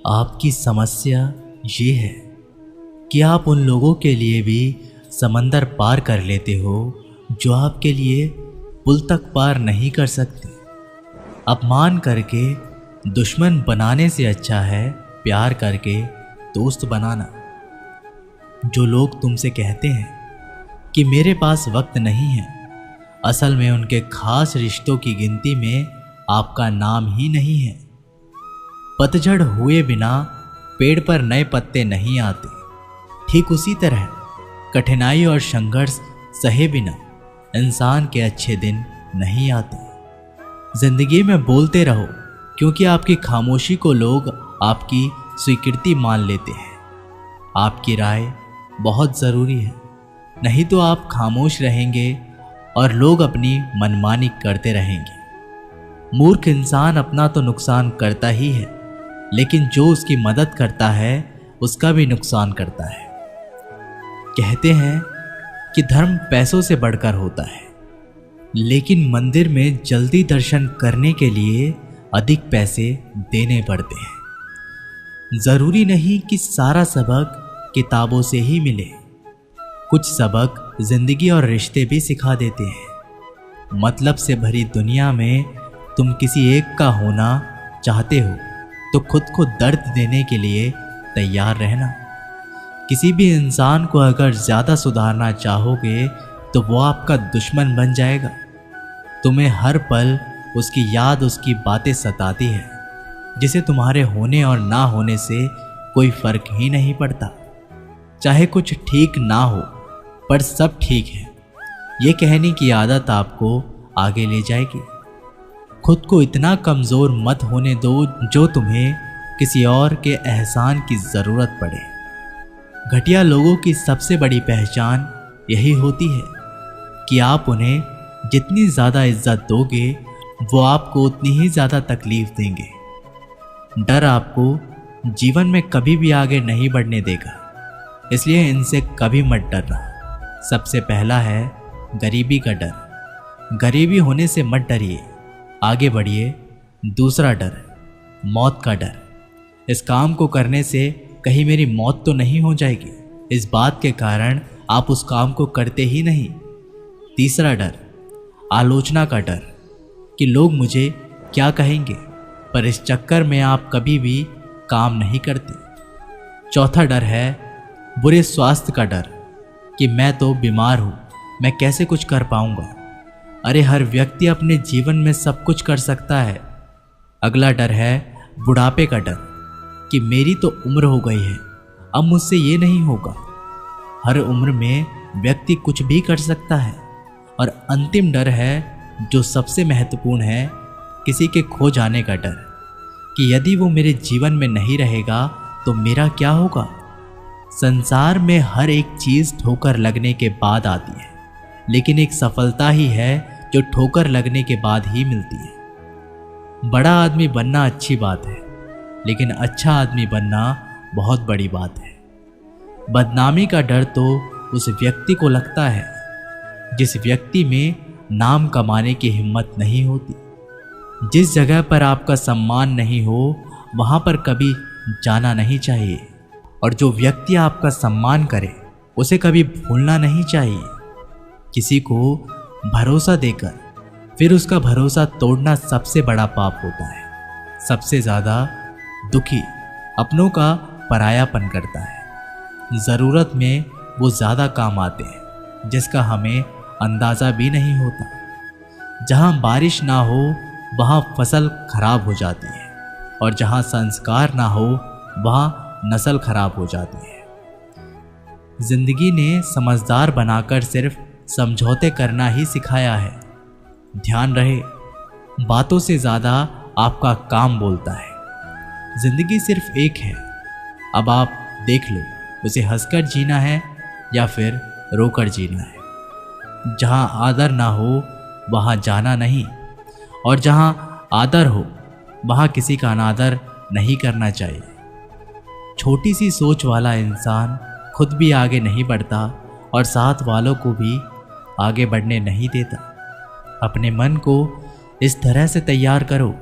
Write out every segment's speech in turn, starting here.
आपकी समस्या ये है कि आप उन लोगों के लिए भी समंदर पार कर लेते हो जो आपके लिए पुल तक पार नहीं कर सकते। अपमान करके दुश्मन बनाने से अच्छा है प्यार करके दोस्त बनाना। जो लोग तुमसे कहते हैं कि मेरे पास वक्त नहीं है, असल में उनके खास रिश्तों की गिनती में आपका नाम ही नहीं है। पतझड़ हुए बिना पेड़ पर नए पत्ते नहीं आते। ठीक उसी तरह कठिनाई और संघर्ष सहे बिना इंसान के अच्छे दिन नहीं आते। जिंदगी में बोलते रहो, क्योंकि आपकी खामोशी को लोग आपकी स्वीकृति मान लेते हैं। आपकी राय बहुत ज़रूरी है, नहीं तो आप खामोश रहेंगे और लोग अपनी मनमानी करते रहेंगे। मूर्ख इंसान अपना तो नुकसान करता ही है, लेकिन जो उसकी मदद करता है उसका भी नुकसान करता है। कहते हैं कि धर्म पैसों से बढ़कर होता है, लेकिन मंदिर में जल्दी दर्शन करने के लिए अधिक पैसे देने पड़ते हैं। जरूरी नहीं कि सारा सबक किताबों से ही मिले। कुछ सबक जिंदगी और रिश्ते भी सिखा देते हैं। मतलब से भरी दुनिया में तुम किसी एक का होना चाहते हो तो खुद को दर्द देने के लिए तैयार रहना। किसी भी इंसान को अगर ज़्यादा सुधारना चाहोगे तो वो आपका दुश्मन बन जाएगा। तुम्हें हर पल उसकी याद, उसकी बातें सताती है, जिसे तुम्हारे होने और ना होने से कोई फर्क ही नहीं पड़ता। चाहे कुछ ठीक ना हो पर सब ठीक है, ये कहने की आदत आपको आगे ले जाएगी। खुद को इतना कमज़ोर मत होने दो जो तुम्हें किसी और के एहसान की ज़रूरत पड़े। घटिया लोगों की सबसे बड़ी पहचान यही होती है कि आप उन्हें जितनी ज़्यादा इज्जत दोगे वो आपको उतनी ही ज़्यादा तकलीफ देंगे। डर आपको जीवन में कभी भी आगे नहीं बढ़ने देगा, इसलिए इनसे कभी मत डरना। सबसे पहला है गरीबी का डर। गरीबी होने से मत डरिए, आगे बढ़िए। दूसरा डर मौत का डर। इस काम को करने से कहीं मेरी मौत तो नहीं हो जाएगी, इस बात के कारण आप उस काम को करते ही नहीं। तीसरा डर आलोचना का डर कि लोग मुझे क्या कहेंगे, पर इस चक्कर में आप कभी भी काम नहीं करते। चौथा डर है बुरे स्वास्थ्य का डर कि मैं तो बीमार हूँ, मैं कैसे कुछ कर पाऊंगा। अरे हर व्यक्ति अपने जीवन में सब कुछ कर सकता है। अगला डर है बुढ़ापे का डर कि मेरी तो उम्र हो गई है, अब मुझसे ये नहीं होगा। हर उम्र में व्यक्ति कुछ भी कर सकता है। और अंतिम डर है जो सबसे महत्वपूर्ण है, किसी के खो जाने का डर कि यदि वो मेरे जीवन में नहीं रहेगा तो मेरा क्या होगा। संसार में हर एक चीज़ ठोकर लगने के बाद आती है, लेकिन एक सफलता ही है जो ठोकर लगने के बाद ही मिलती है। बड़ा आदमी बनना अच्छी बात है, लेकिन अच्छा आदमी बनना बहुत बड़ी बात है। बदनामी का डर तो उस व्यक्ति को लगता है जिस व्यक्ति में नाम कमाने की हिम्मत नहीं होती। जिस जगह पर आपका सम्मान नहीं हो वहाँ पर कभी जाना नहीं चाहिए, और जो व्यक्ति आपका सम्मान करे उसे कभी भूलना नहीं चाहिए। किसी को भरोसा देकर फिर उसका भरोसा तोड़ना सबसे बड़ा पाप होता है। सबसे ज़्यादा दुखी अपनों का परायापन करता है। ज़रूरत में वो ज़्यादा काम आते हैं जिसका हमें अंदाज़ा भी नहीं होता। जहाँ बारिश ना हो वहाँ फसल खराब हो जाती है, और जहाँ संस्कार ना हो वहाँ नस्ल खराब हो जाती है। जिंदगी ने समझदार बनाकर सिर्फ समझौते करना ही सिखाया है। ध्यान रहे, बातों से ज़्यादा आपका काम बोलता है। जिंदगी सिर्फ एक है, अब आप देख लो उसे हंसकर जीना है या फिर रोकर जीना है। जहाँ आदर ना हो वहाँ जाना नहीं, और जहाँ आदर हो वहाँ किसी का अनादर नहीं करना चाहिए। छोटी सी सोच वाला इंसान खुद भी आगे नहीं बढ़ता और साथ वालों को भी आगे बढ़ने नहीं देता। अपने मन को इस तरह से तैयार करो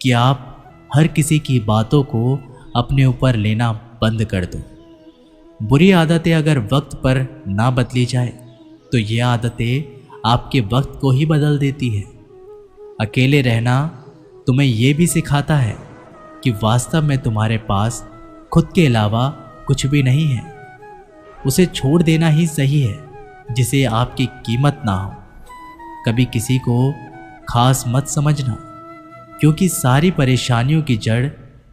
कि आप हर किसी की बातों को अपने ऊपर लेना बंद कर दो। बुरी आदतें अगर वक्त पर ना बदली जाए तो ये आदतें आपके वक्त को ही बदल देती है। अकेले रहना तुम्हें ये भी सिखाता है कि वास्तव में तुम्हारे पास खुद के अलावा कुछ भी नहीं है। उसे छोड़ देना ही सही है जिसे आपकी कीमत ना हो। कभी किसी को खास मत समझना, क्योंकि सारी परेशानियों की जड़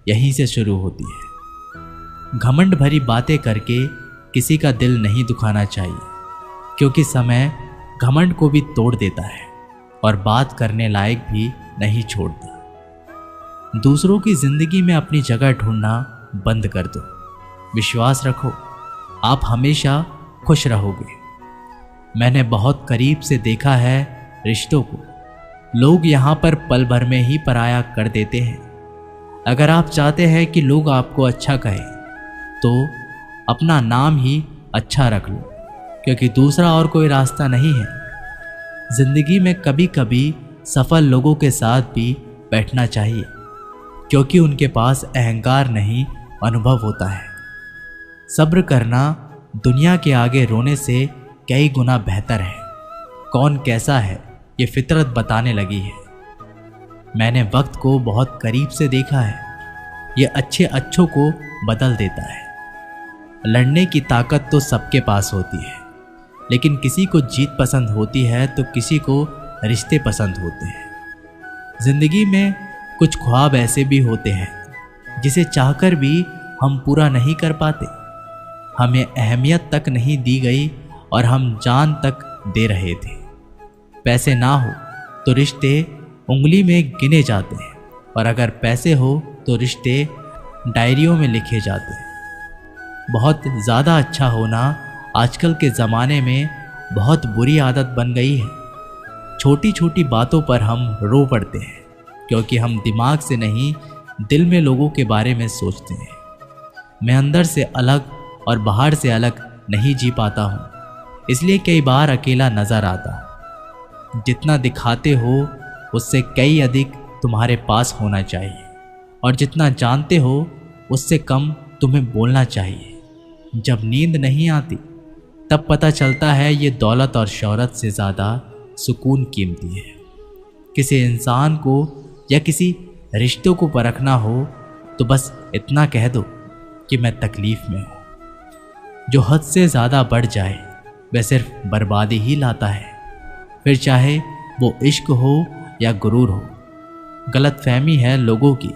यहीं से शुरू होती है। घमंड भरी बातें करके किसी का दिल नहीं दुखाना चाहिए, क्योंकि समय घमंड को भी तोड़ देता है और बात करने लायक भी नहीं छोड़ता। दूसरों की जिंदगी में अपनी जगह ढूंढना बंद कर दो। विश्वास रखो, आप हमेशा खुश रहोगे। मैंने बहुत करीब से देखा है रिश्तों को। लोग यहाँ पर पल भर में ही पराया कर देते हैं। अगर आप चाहते हैं कि लोग आपको अच्छा कहें तो अपना नाम ही अच्छा रख लो, क्योंकि दूसरा और कोई रास्ता नहीं है। जिंदगी में कभी कभी सफल लोगों के साथ भी बैठना चाहिए, क्योंकि उनके पास अहंकार नहीं, अनुभव होता है। सब्र करना दुनिया के आगे रोने से कई गुना बेहतर है। कौन कैसा है ये फितरत बताने लगी है। मैंने वक्त को बहुत करीब से देखा है। ये अच्छों को बदल देता है। लड़ने की ताकत तो सबके पास होती है, लेकिन किसी को जीत पसंद होती है तो किसी को रिश्ते पसंद होते हैं। जिंदगी में कुछ ख्वाब ऐसे भी होते हैं जिसे चाहकर भी हम पूरा नहीं कर पाते। हमें अहमियत तक नहीं दी गई और हम जान तक दे रहे थे। पैसे ना हो तो रिश्ते उंगली में गिने जाते हैं, और अगर पैसे हो तो रिश्ते डायरियों में लिखे जाते हैं। बहुत ज़्यादा अच्छा होना आजकल के ज़माने में बहुत बुरी आदत बन गई है। छोटी छोटी बातों पर हम रो पड़ते हैं, क्योंकि हम दिमाग से नहीं दिल में लोगों के बारे में सोचते हैं। मैं अंदर से अलग और बाहर से अलग नहीं जी पाता हूँ, इसलिए कई बार अकेला नज़र आता हूँ। जितना दिखाते हो उससे कई अधिक तुम्हारे पास होना चाहिए, और जितना जानते हो उससे कम तुम्हें बोलना चाहिए। जब नींद नहीं आती तब पता चलता है ये दौलत और शोहरत से ज़्यादा सुकून कीमती है। किसी इंसान को या किसी रिश्तों को परखना हो तो बस इतना कह दो कि मैं तकलीफ़ में हूँ। जो हद से ज़्यादा बढ़ जाए वह सिर्फ बर्बादी ही लाता है, फिर चाहे वो इश्क हो या गुरूर हो। गलतफहमी है लोगों की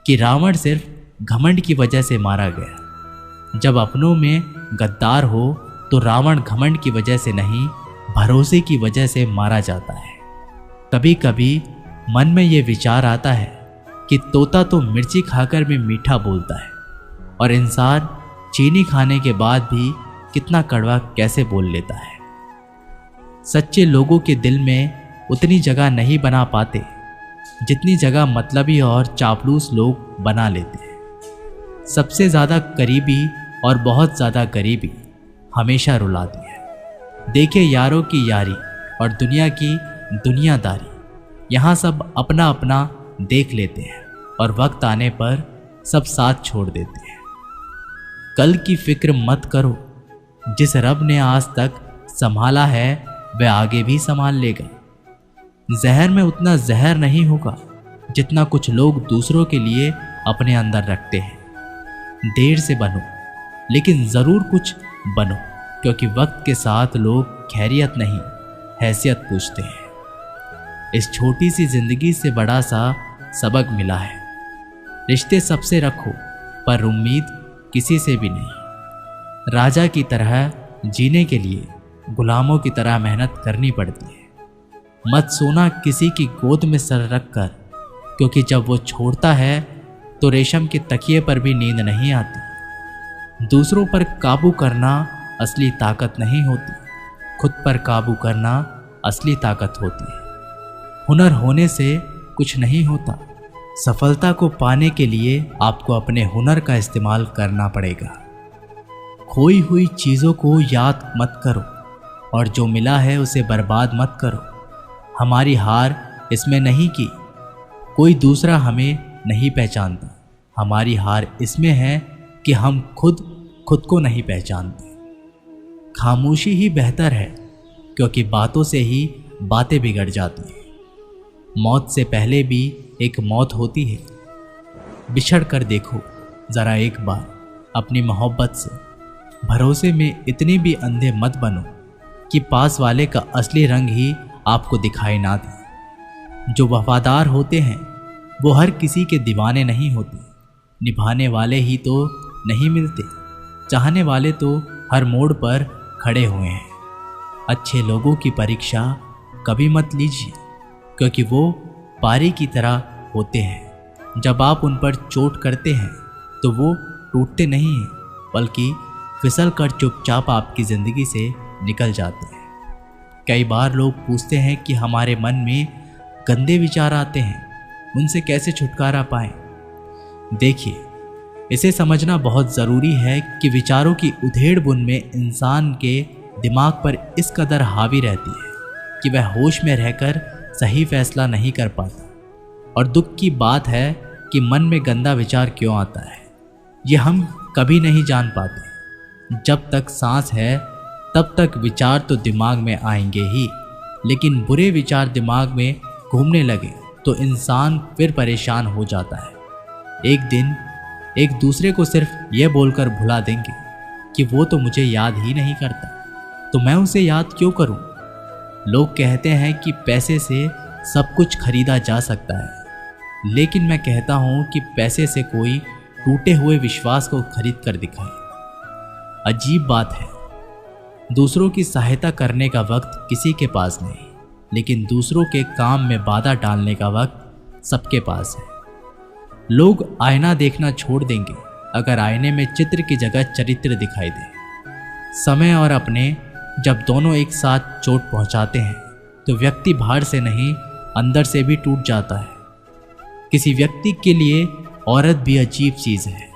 कि रावण सिर्फ घमंड की वजह से मारा गया। जब अपनों में गद्दार हो तो रावण घमंड की वजह से नहीं, भरोसे की वजह से मारा जाता है। कभी कभी मन में ये विचार आता है कि तोता तो मिर्ची खाकर भी मीठा बोलता है, और इंसान चीनी खाने के बाद भी कितना कड़वा कैसे बोल लेता है। सच्चे लोगों के दिल में उतनी जगह नहीं बना पाते जितनी जगह मतलबी और चापलूस लोग बना लेते हैं। सबसे ज़्यादा करीबी और बहुत ज़्यादा गरीबी हमेशा रुलाती है। देखिए यारों की यारी और दुनिया की दुनियादारी, यहाँ सब अपना अपना देख लेते हैं और वक्त आने पर सब साथ छोड़ देते हैं। कल की फिक्र मत करो, जिस रब ने आज तक संभाला है वह आगे भी संभाल लेगा। जहर में उतना जहर नहीं होगा जितना कुछ लोग दूसरों के लिए अपने अंदर रखते हैं। देर से बनो, लेकिन ज़रूर कुछ बनो, क्योंकि वक्त के साथ लोग खैरियत नहीं हैसियत पूछते हैं। इस छोटी सी जिंदगी से बड़ा सा सबक मिला है। रिश्ते सबसे रखो, पर उम्मीद किसी से भी नहीं। राजा की तरह जीने के लिए गुलामों की तरह मेहनत करनी पड़ती है। मत सोना किसी की गोद में सर रख कर, क्योंकि जब वो छोड़ता है तो रेशम के तकिए पर भी नींद नहीं आती। दूसरों पर काबू करना असली ताकत नहीं होती, खुद पर काबू करना असली ताकत होती है। हुनर होने से कुछ नहीं होता। सफलता को पाने के लिए आपको अपने हुनर का इस्तेमाल करना पड़ेगा। खोई हुई चीज़ों को याद मत करो, और जो मिला है उसे बर्बाद मत करो। हमारी हार इसमें नहीं कि कोई दूसरा हमें नहीं पहचानता, हमारी हार इसमें है कि हम खुद को नहीं पहचानते। खामोशी ही बेहतर है, क्योंकि बातों से ही बातें बिगड़ जाती हैं। मौत से पहले भी एक मौत होती है। बिछड़ कर देखो ज़रा एक बार अपनी मोहब्बत से। भरोसे में इतने भी अंधे मत बनो कि पास वाले का असली रंग ही आपको दिखाई ना दे। जो वफादार होते हैं वो हर किसी के दीवाने नहीं होते। निभाने वाले ही तो नहीं मिलते, चाहने वाले तो हर मोड़ पर खड़े हुए हैं। अच्छे लोगों की परीक्षा कभी मत लीजिए, क्योंकि वो पारी की तरह होते हैं। जब आप उन पर चोट करते हैं तो वो टूटते नहीं हैं, बल्कि फिसल कर चुपचाप आपकी ज़िंदगी से निकल जाते हैं। कई बार लोग पूछते हैं कि हमारे मन में गंदे विचार आते हैं, उनसे कैसे छुटकारा पाएं। देखिए, इसे समझना बहुत ज़रूरी है कि विचारों की उधेड़ बुन में इंसान के दिमाग पर इस कदर हावी रहती है कि वह होश में रहकर सही फैसला नहीं कर पाता। और दुख की बात है कि मन में गंदा विचार क्यों आता है, ये हम कभी नहीं जान पाते। जब तक सांस है तब तक विचार तो दिमाग में आएंगे ही, लेकिन बुरे विचार दिमाग में घूमने लगे तो इंसान फिर परेशान हो जाता है। एक दिन एक दूसरे को सिर्फ ये बोलकर भुला देंगे कि वो तो मुझे याद ही नहीं करता, तो मैं उसे याद क्यों करूं। लोग कहते हैं कि पैसे से सब कुछ खरीदा जा सकता है, लेकिन मैं कहता हूं कि पैसे से कोई टूटे हुए विश्वास को खरीद कर दिखाए। अजीब बात है, दूसरों की सहायता करने का वक्त किसी के पास नहीं, लेकिन दूसरों के काम में बाधा डालने का वक्त सबके पास है। लोग आईना देखना छोड़ देंगे अगर आईने में चित्र की जगह चरित्र दिखाई दे। समय और अपने जब दोनों एक साथ चोट पहुंचाते हैं तो व्यक्ति बाहर से नहीं अंदर से भी टूट जाता है। किसी व्यक्ति के लिए औरत भी अजीब चीज़ है।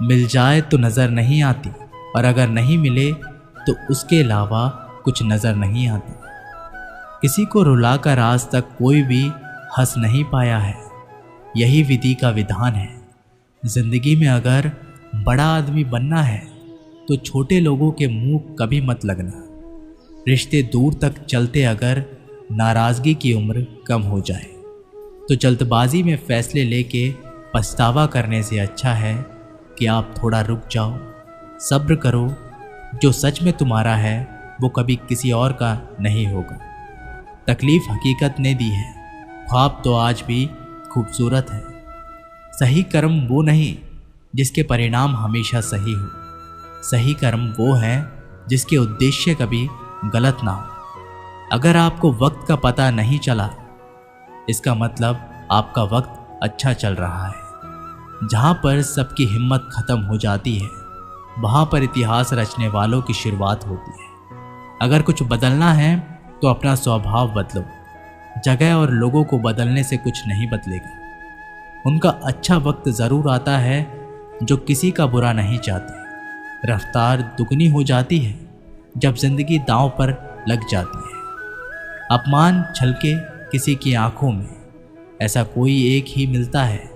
मिल जाए तो नज़र नहीं आती, और अगर नहीं मिले तो उसके अलावा कुछ नज़र नहीं आता। किसी को रुलाकर आज तक कोई भी हंस नहीं पाया है। यही विधि का विधान है। जिंदगी में अगर बड़ा आदमी बनना है तो छोटे लोगों के मुंह कभी मत लगना। रिश्ते दूर तक चलते अगर नाराज़गी की उम्र कम हो जाए तो जल्दबाजी में फैसले लेके पछतावा करने से अच्छा है कि आप थोड़ा रुक जाओ, सब्र करो। जो सच में तुम्हारा है वो कभी किसी और का नहीं होगा। तकलीफ हकीकत ने दी है, ख्वाब तो आज भी खूबसूरत है। सही कर्म वो नहीं जिसके परिणाम हमेशा सही हो। सही कर्म वो है जिसके उद्देश्य कभी गलत ना हो। अगर आपको वक्त का पता नहीं चला, इसका मतलब आपका वक्त अच्छा चल रहा है। जहाँ पर सबकी हिम्मत खत्म हो जाती है, वहाँ पर इतिहास रचने वालों की शुरुआत होती है। अगर कुछ बदलना है तो अपना स्वभाव बदलो। जगह और लोगों को बदलने से कुछ नहीं बदलेगा। उनका अच्छा वक्त ज़रूर आता है जो किसी का बुरा नहीं चाहते। रफ्तार दुगनी हो जाती है जब जिंदगी दांव पर लग जाती है। अपमान छलके किसी की आंखों में, ऐसा कोई एक ही मिलता है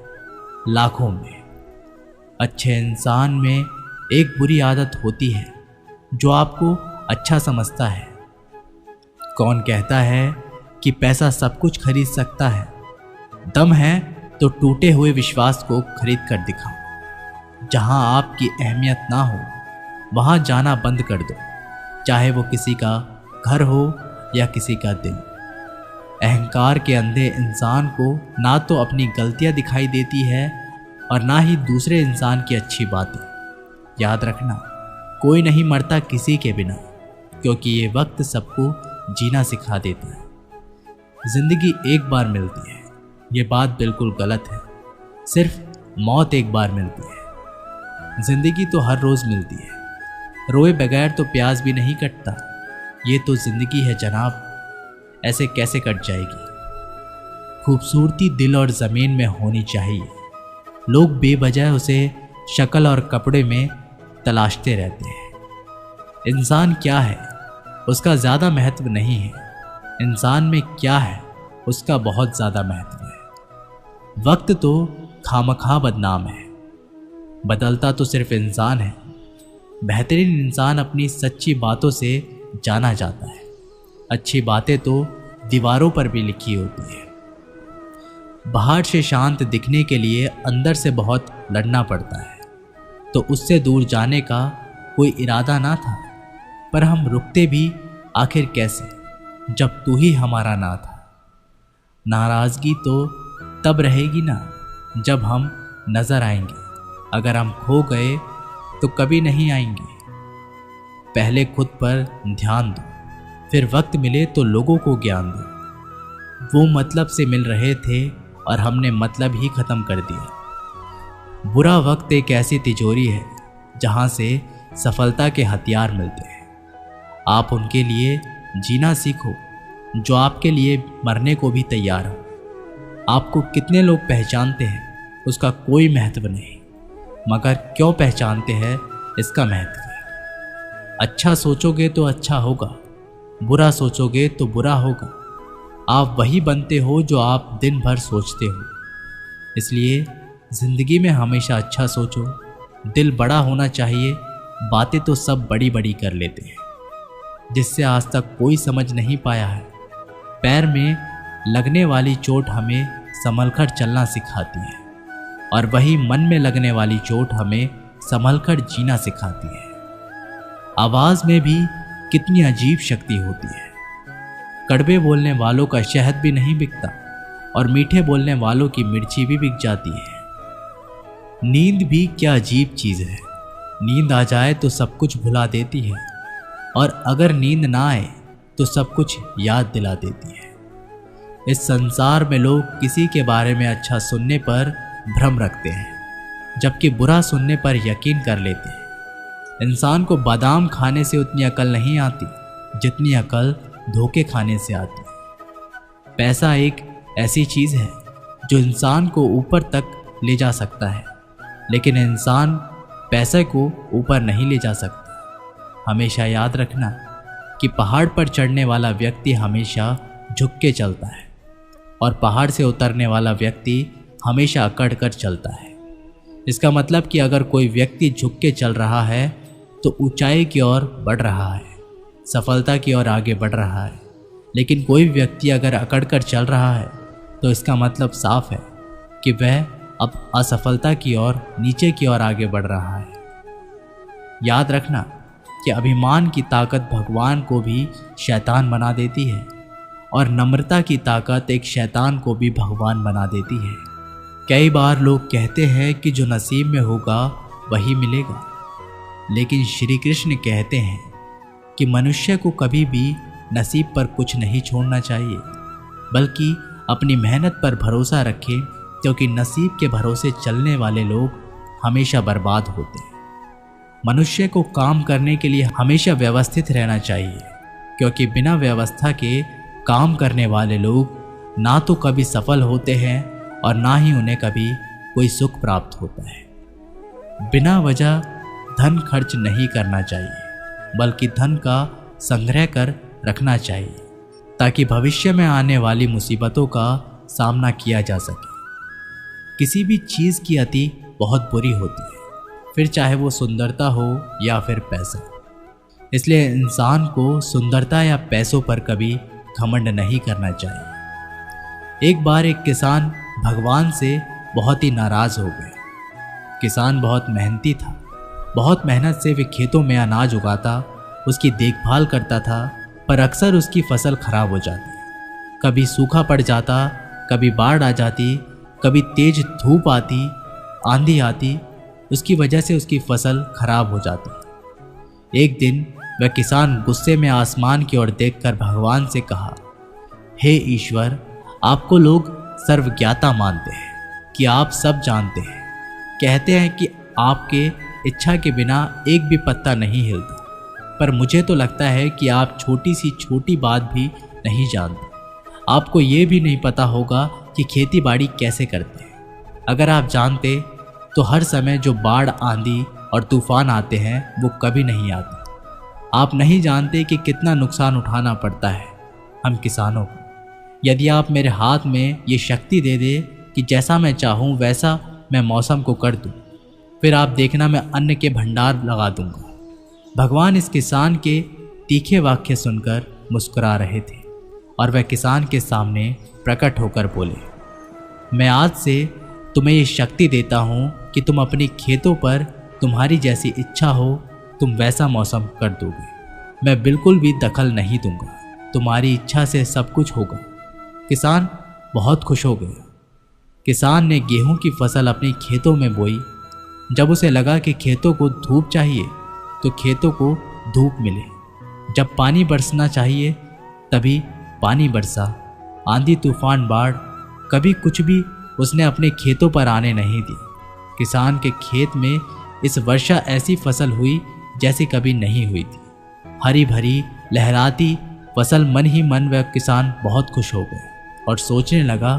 लाखों में। अच्छे इंसान में एक बुरी आदत होती है जो आपको अच्छा समझता है। कौन कहता है कि पैसा सब कुछ खरीद सकता है? दम है तो टूटे हुए विश्वास को खरीद कर दिखाओ। जहां आपकी अहमियत ना हो वहां जाना बंद कर दो, चाहे वो किसी का घर हो या किसी का दिल। अहंकार के अंधे इंसान को ना तो अपनी गलतियां दिखाई देती है और ना ही दूसरे इंसान की अच्छी बातें। याद रखना, कोई नहीं मरता किसी के बिना, क्योंकि ये वक्त सबको जीना सिखा देता है। जिंदगी एक बार मिलती है, ये बात बिल्कुल गलत है। सिर्फ मौत एक बार मिलती है। जिंदगी तो हर रोज मिलती है। रोए बगैर तो प्यास भी नहीं कटता। ये तो जिंदगी है जनाब, ऐसे कैसे कट जाएगी? खूबसूरती दिल और ज़मीन में होनी चाहिए। लोग बेवजह उसे शक्ल और कपड़े में तलाशते रहते हैं। इंसान क्या है उसका ज़्यादा महत्व नहीं है, इंसान में क्या है उसका बहुत ज़्यादा महत्व है। वक्त तो खामखा बदनाम है, बदलता तो सिर्फ इंसान है। बेहतरीन इंसान अपनी सच्ची बातों से जाना जाता है। अच्छी बातें तो दीवारों पर भी लिखी होती है। बाहर से शांत दिखने के लिए अंदर से बहुत लड़ना पड़ता है। तो उससे दूर जाने का कोई इरादा ना था, पर हम रुकते भी आखिर कैसे जब तू ही हमारा ना था। नाराज़गी तो तब रहेगी ना जब हम नज़र आएंगे। अगर हम खो गए तो कभी नहीं आएंगे। पहले खुद पर ध्यान दो, फिर वक्त मिले तो लोगों को ज्ञान दो। वो मतलब से मिल रहे थे और हमने मतलब ही ख़त्म कर दिया। बुरा वक्त एक ऐसी तिजोरी है जहाँ से सफलता के हथियार मिलते हैं। आप उनके लिए जीना सीखो जो आपके लिए मरने को भी तैयार हो। आपको कितने लोग पहचानते हैं उसका कोई महत्व नहीं, मगर क्यों पहचानते हैं इसका महत्व है। अच्छा सोचोगे तो अच्छा होगा, बुरा सोचोगे तो बुरा होगा। आप वही बनते हो जो आप दिन भर सोचते हो। इसलिए ज़िंदगी में हमेशा अच्छा सोचो। दिल बड़ा होना चाहिए। बातें तो सब बड़ी बड़ी कर लेते हैं, जिससे आज तक कोई समझ नहीं पाया है। पैर में लगने वाली चोट हमें संभलकर चलना सिखाती है, और वही मन में लगने वाली चोट हमें संभलकर जीना सिखाती है। आवाज़ में भी कितनी अजीब शक्ति होती है। कड़वे बोलने वालों का शहद भी नहीं बिकता, और मीठे बोलने वालों की मिर्ची भी बिक जाती है। नींद भी क्या अजीब चीज़ है। नींद आ जाए तो सब कुछ भुला देती है, और अगर नींद ना आए तो सब कुछ याद दिला देती है। इस संसार में लोग किसी के बारे में अच्छा सुनने पर भ्रम रखते हैं, जबकि बुरा सुनने पर यकीन कर लेते हैं। इंसान को बादाम खाने से उतनी अकल नहीं आती जितनी अकल धोखे खाने से आती है। पैसा एक ऐसी चीज़ है जो इंसान को ऊपर तक ले जा सकता है, लेकिन इंसान पैसे को ऊपर नहीं ले जा सकता। हमेशा याद रखना कि पहाड़ पर चढ़ने वाला व्यक्ति हमेशा झुक के चलता है, और पहाड़ से उतरने वाला व्यक्ति हमेशा अकड़ कर चलता है। इसका मतलब कि अगर कोई व्यक्ति झुक के चल रहा है तो ऊंचाई की ओर बढ़ रहा है, सफलता की ओर आगे बढ़ रहा है। लेकिन कोई व्यक्ति अगर अकड़ कर चल रहा है तो इसका मतलब साफ है कि वह अब असफलता की ओर, नीचे की ओर आगे बढ़ रहा है। याद रखना कि अभिमान की ताकत भगवान को भी शैतान बना देती है, और नम्रता की ताकत एक शैतान को भी भगवान बना देती है। कई बार लोग कहते हैं कि जो नसीब में होगा वही मिलेगा, लेकिन श्री कृष्ण कहते हैं कि मनुष्य को कभी भी नसीब पर कुछ नहीं छोड़ना चाहिए, बल्कि अपनी मेहनत पर भरोसा रखें, क्योंकि नसीब के भरोसे चलने वाले लोग हमेशा बर्बाद होते हैं। मनुष्य को काम करने के लिए हमेशा व्यवस्थित रहना चाहिए, क्योंकि बिना व्यवस्था के काम करने वाले लोग ना तो कभी सफल होते हैं और ना ही उन्हें कभी कोई सुख प्राप्त होता है। बिना वजह धन खर्च नहीं करना चाहिए, बल्कि धन का संग्रह कर रखना चाहिए, ताकि भविष्य में आने वाली मुसीबतों का सामना किया जा सके। किसी भी चीज़ की अति बहुत बुरी होती है, फिर चाहे वो सुंदरता हो या फिर पैसा। इसलिए इंसान को सुंदरता या पैसों पर कभी घमंड नहीं करना चाहिए। एक बार एक किसान भगवान से बहुत ही नाराज़ हो गए। किसान बहुत मेहनती था। बहुत मेहनत से वे खेतों में अनाज उगाता, उसकी देखभाल करता था, पर अक्सर उसकी फसल खराब हो जाती। कभी सूखा पड़ जाता, कभी बाढ़ आ जाती, कभी तेज धूप आती, आंधी आती। उसकी वजह से उसकी फसल खराब हो जाती। एक दिन वह किसान गुस्से में आसमान की ओर देखकर भगवान से कहा, हे ईश्वर, आपको लोग सर्वज्ञाता मानते हैं कि आप सब जानते हैं। कहते हैं कि आपके इच्छा के बिना एक भी पत्ता नहीं हिलता, पर मुझे तो लगता है कि आप छोटी सी छोटी बात भी नहीं जानते। आपको ये भी नहीं पता होगा कि खेती बाड़ी कैसे करते हैं। अगर आप जानते तो हर समय जो बाढ़, आंधी और तूफान आते हैं वो कभी नहीं आते। आप नहीं जानते कि कितना नुकसान उठाना पड़ता है हम किसानों को। यदि आप मेरे हाथ में ये शक्ति दे दे कि जैसा मैं चाहूँ वैसा मैं मौसम को कर दूँ, फिर आप देखना मैं अन्न के भंडार लगा दूंगा। भगवान इस किसान के तीखे वाक्य सुनकर मुस्कुरा रहे थे और वह किसान के सामने प्रकट होकर बोले, मैं आज से तुम्हें ये शक्ति देता हूँ कि तुम अपनी खेतों पर तुम्हारी जैसी इच्छा हो तुम वैसा मौसम कर दोगे। मैं बिल्कुल भी दखल नहीं दूंगा, तुम्हारी इच्छा से सब कुछ होगा। किसान बहुत खुश हो गया। किसान ने गेहूं की फसल अपनी खेतों में बोई। जब उसे लगा कि खेतों को धूप चाहिए तो खेतों को धूप मिले, जब पानी बरसना चाहिए तभी पानी बरसा। आंधी तूफान बाढ़ कभी कुछ भी उसने अपने खेतों पर आने नहीं दी। किसान के खेत में इस वर्षा ऐसी फसल हुई जैसी कभी नहीं हुई थी। हरी भरी लहराती फसल मन ही मन वह किसान बहुत खुश हो गए और सोचने लगा,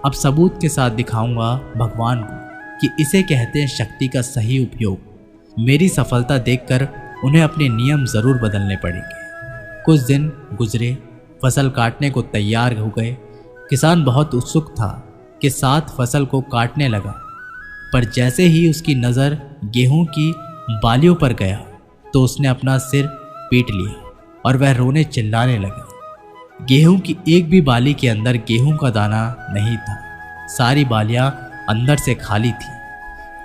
अब सबूत के साथ दिखाऊंगा भगवान को कि इसे कहते हैं शक्ति का सही उपयोग। मेरी सफलता देखकर उन्हें अपने नियम जरूर बदलने पड़ेंगे। कुछ दिन गुजरे, फसल काटने को तैयार हो गए। किसान बहुत उत्सुक था कि साथ फसल को काटने लगा, पर जैसे ही उसकी नज़र गेहूं की बालियों पर गया तो उसने अपना सिर पीट लिया और वह रोने चिल्लाने लगा। गेहूं की एक भी बाली के अंदर गेहूं का दाना नहीं था, सारी बालियां अंदर से खाली थी।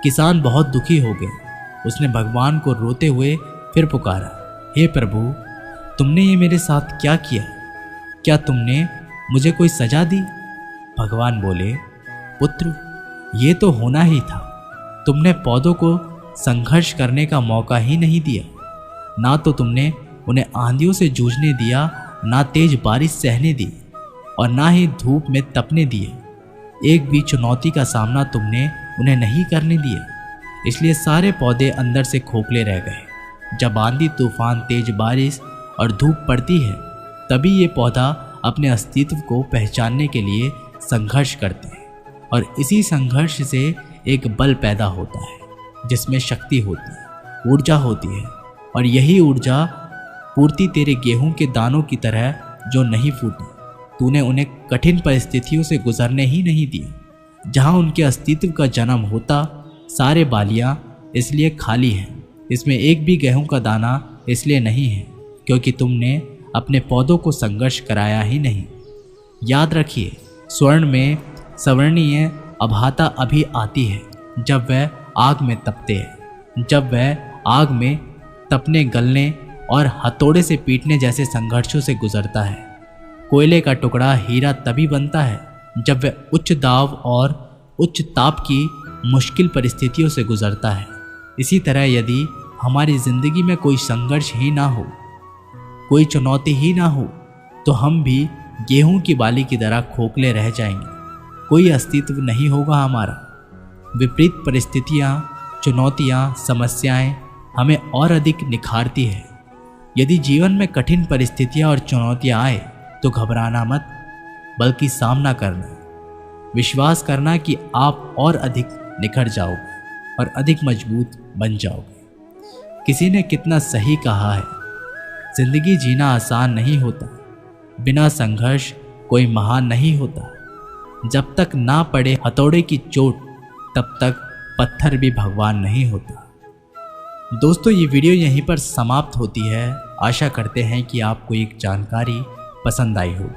किसान बहुत दुखी हो गया। उसने भगवान को रोते हुए फिर पुकारा, हे प्रभु, तुमने ये मेरे साथ क्या किया? क्या तुमने मुझे कोई सजा दी? भगवान बोले, पुत्र, ये तो होना ही था। तुमने पौधों को संघर्ष करने का मौका ही नहीं दिया। ना तो तुमने उन्हें आंधियों से जूझने दिया, ना तेज बारिश सहने दी और ना ही धूप में तपने दिए। एक भी चुनौती का सामना तुमने उन्हें नहीं करने दिया। इसलिए सारे पौधे अंदर से खोखले रह गए। जब आंधी तूफान, तेज बारिश और धूप पड़ती है तभी ये पौधा अपने अस्तित्व को पहचानने के लिए संघर्ष करते हैं और इसी संघर्ष से एक बल पैदा होता है जिसमें शक्ति होती है, ऊर्जा होती है। और यही ऊर्जा पूर्ति तेरे गेहूं के दानों की तरह जो नहीं फूटी। तूने उन्हें कठिन परिस्थितियों से गुजरने ही नहीं दिए। जहां उनके अस्तित्व का जन्म होता, सारे बालियां इसलिए खाली हैं। इसमें एक भी गेहूं का दाना इसलिए नहीं है क्योंकि तुमने अपने पौधों को संघर्ष कराया ही नहीं। याद रखिए, स्वर्ण में सवर्णीय अभाता अभी आती है जब वह आग में तपते हैं। जब वह आग में तपने, गलने और हथौड़े से पीटने जैसे संघर्षों से गुजरता है। कोयले का टुकड़ा हीरा तभी बनता है जब वह उच्च दाब और उच्च ताप की मुश्किल परिस्थितियों से गुजरता है। इसी तरह यदि हमारी जिंदगी में कोई संघर्ष ही ना हो, कोई चुनौती ही ना हो, तो हम भी गेहूं की बाली की तरह खोखले रह जाएंगे। कोई अस्तित्व नहीं होगा हमारा। विपरीत परिस्थितियां, चुनौतियां, समस्याएं हमें और अधिक निखारती है। यदि जीवन में कठिन परिस्थितियां और चुनौतियां आए तो घबराना मत, बल्कि सामना करना। विश्वास करना कि आप और अधिक निखर जाओगे और अधिक मजबूत बन जाओगे। किसी ने कितना सही कहा है, जिंदगी जीना आसान नहीं होता। बिना संघर्ष कोई महान नहीं होता। जब तक ना पड़े हथौड़े की चोट तब तक पत्थर भी भगवान नहीं होता। दोस्तों, ये वीडियो यहीं पर समाप्त होती है। आशा करते हैं कि आपको एक जानकारी पसंद आई होगी।